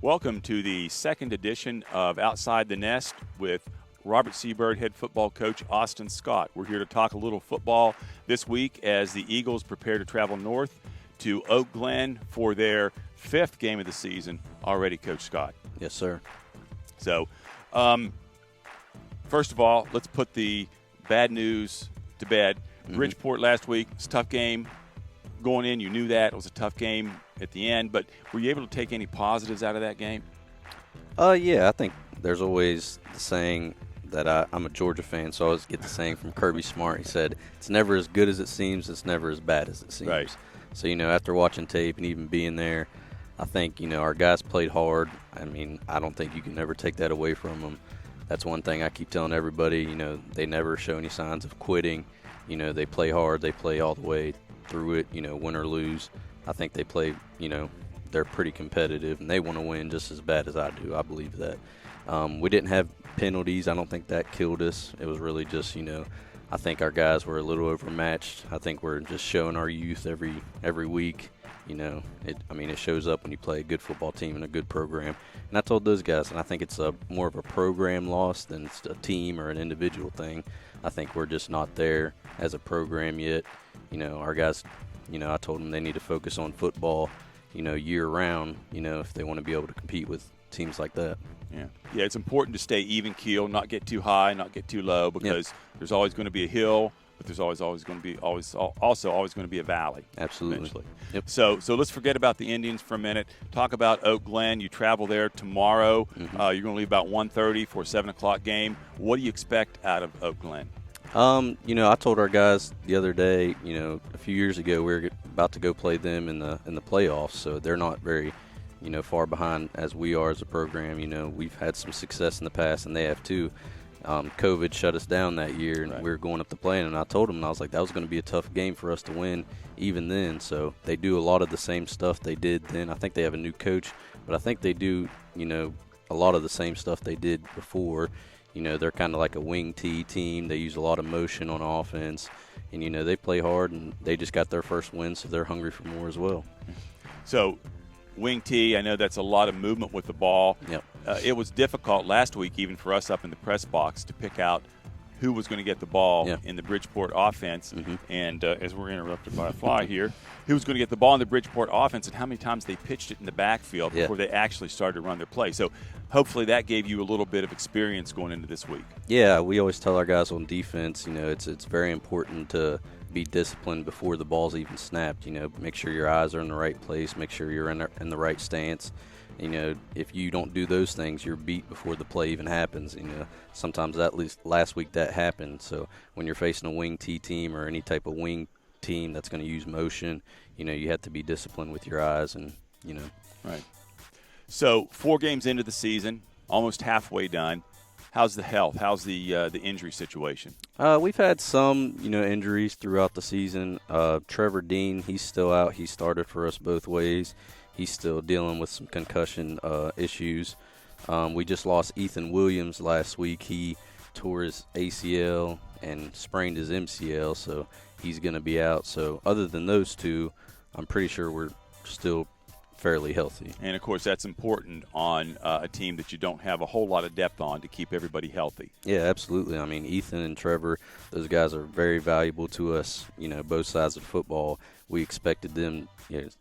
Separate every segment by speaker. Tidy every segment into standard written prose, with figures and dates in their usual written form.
Speaker 1: Welcome to the second edition of Outside the Nest with Robert Seabird head football coach Austin Scott. We're here to talk a little football this week as the Eagles prepare to travel north to Oak Glen for their fifth game of the season already, Coach Scott.
Speaker 2: Yes, sir.
Speaker 1: So, first of all, let's put the bad news to bed. Bridgeport last week, it's a tough game. Going in, you knew that. It was a tough game at the end, but were you able to take any positives out of that game?
Speaker 2: Yeah, I think there's always the saying that I'm a Georgia fan, so I always get the saying from Kirby Smart. He said, it's never as good as it seems, it's never as bad as it seems.
Speaker 1: Right.
Speaker 2: So, after watching tape and even being there, I think, our guys played hard. I mean, I don't think you can never take that away from them. That's one thing I keep telling everybody, they never show any signs of quitting. They play hard, they play all the way through it, win or lose. I think they play, they're pretty competitive, and they want to win just as bad as I do. I believe that. We didn't have penalties. I don't think that killed us. It was really just, I think our guys were a little overmatched. I think we're just showing our youth every week. It shows up when you play a good football team and a good program. And I told those guys, and I think it's more of a program loss than it's a team or an individual thing. I think we're just not there as a program yet. Our guys, I told them they need to focus on football, year round, if they want to be able to compete with teams like that.
Speaker 1: Yeah, it's important to stay even keel, not get too high, not get too low, because there's always going to be a hill, but there's always going to be also always going to be a valley.
Speaker 2: Absolutely.
Speaker 1: Eventually.
Speaker 2: Yep.
Speaker 1: So let's forget about the Indians for a minute. Talk about Oak Glen. You travel there tomorrow. You're going to leave about 1:30 for a 7 o'clock game. What do you expect out of Oak Glen?
Speaker 2: I told our guys the other day, a few years ago, we were about to go play them in the playoffs, so they're not very, far behind as we are as a program. We've had some success in the past, and they have too. COVID shut us down that year, and we were going up to play, and I told them, and I was like, that was going to be a tough game for us to win even then. So they do a lot of the same stuff they did then. I think they have a new coach, but I think they do, a lot of the same stuff they did before. They're kind of like a wing T team. They use a lot of motion on offense, and, they play hard, and they just got their first win, so they're hungry for more as well.
Speaker 1: So wing T, I know that's a lot of movement with the ball.
Speaker 2: Yep.
Speaker 1: It was difficult last week even for us up in the press box to pick out who was going to get the ball in the Bridgeport offense. And as we're interrupted by a fly here, who was going to get the ball in the Bridgeport offense and how many times they pitched it in the backfield before they actually started to run their play. So hopefully that gave you a little bit of experience going into this week.
Speaker 2: Yeah, we always tell our guys on defense, it's very important to be disciplined before the ball's even snapped. Make sure your eyes are in the right place, make sure you're in the right stance. If you don't do those things, you're beat before the play even happens. Sometimes at least last week that happened. So when you're facing a wing T team or any type of wing team that's going to use motion, you have to be disciplined with your eyes and.
Speaker 1: Right. So 4 games into the season, almost halfway done. How's the health? How's the injury situation?
Speaker 2: We've had some, injuries throughout the season. Trevor Dean, he's still out. He started for us both ways. He's still dealing with some concussion issues. We just lost Ethan Williams last week. He tore his ACL and sprained his MCL, so he's going to be out. So other than those two, I'm pretty sure we're still fairly healthy.
Speaker 1: And, of course, that's important on a team that you don't have a whole lot of depth on to keep everybody healthy.
Speaker 2: Yeah, absolutely. I mean, Ethan and Trevor, those guys are very valuable to us, both sides of football. We expected them.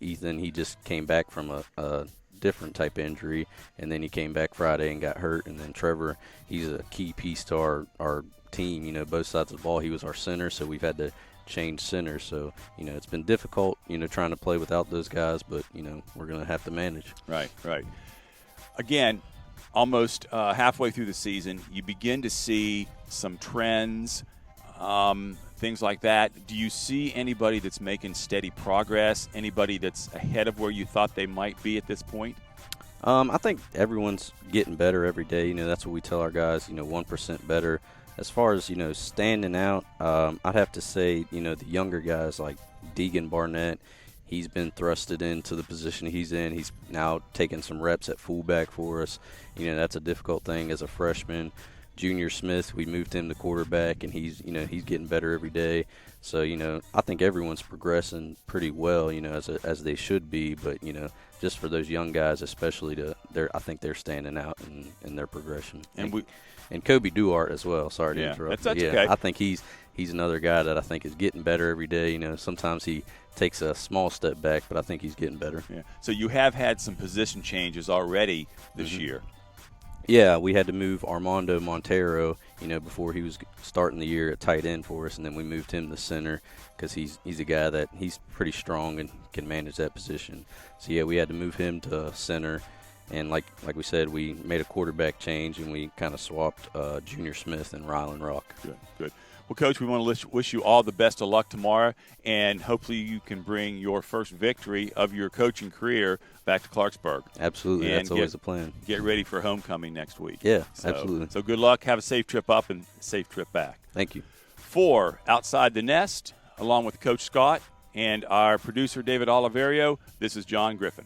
Speaker 2: Ethan, he just came back from a different type of injury, and then he came back Friday and got hurt. And then Trevor, he's a key piece to our team, both sides of the ball. He was our center, so we've had to change center. So, it's been difficult, trying to play without those guys, but, we're going to have to manage.
Speaker 1: Right. Again, almost halfway through the season, you begin to see some trends, things like that. Do you see anybody that's making steady progress, anybody that's ahead of where you thought they might be at this point?
Speaker 2: I think everyone's getting better every day. That's what we tell our guys, 1% better. As far as, standing out, I'd have to say, the younger guys like Deegan Barnett, he's been thrusted into the position he's in. He's now taking some reps at fullback for us. That's a difficult thing as a freshman. Junior Smith, we moved him to quarterback, and he's getting better every day. So, I think everyone's progressing pretty well, as they should be. But, just for those young guys especially, I think they're standing out in their progression. And Kobe Duarte as well. Sorry to interrupt.
Speaker 1: That's okay.
Speaker 2: I think he's another guy that I think is getting better every day. Sometimes he takes a small step back, but I think he's getting better.
Speaker 1: Yeah. So you have had some position changes already this year.
Speaker 2: Yeah, we had to move Armando Montero, before he was starting the year at tight end for us, and then we moved him to center because he's a guy that he's pretty strong and can manage that position. So, yeah, we had to move him to center. And like we said, we made a quarterback change, and we kind of swapped Junior Smith and Rylan Rock.
Speaker 1: Good. Well, Coach, we want to wish you all the best of luck tomorrow, and hopefully you can bring your first victory of your coaching career back to Clarksburg.
Speaker 2: Absolutely. That's always the plan.
Speaker 1: Get ready for homecoming next week.
Speaker 2: Yeah, absolutely.
Speaker 1: So good luck. Have a safe trip up and a safe trip back.
Speaker 2: Thank you.
Speaker 1: For Outside the Nest, along with Coach Scott and our producer, David Oliverio, this is John Griffin.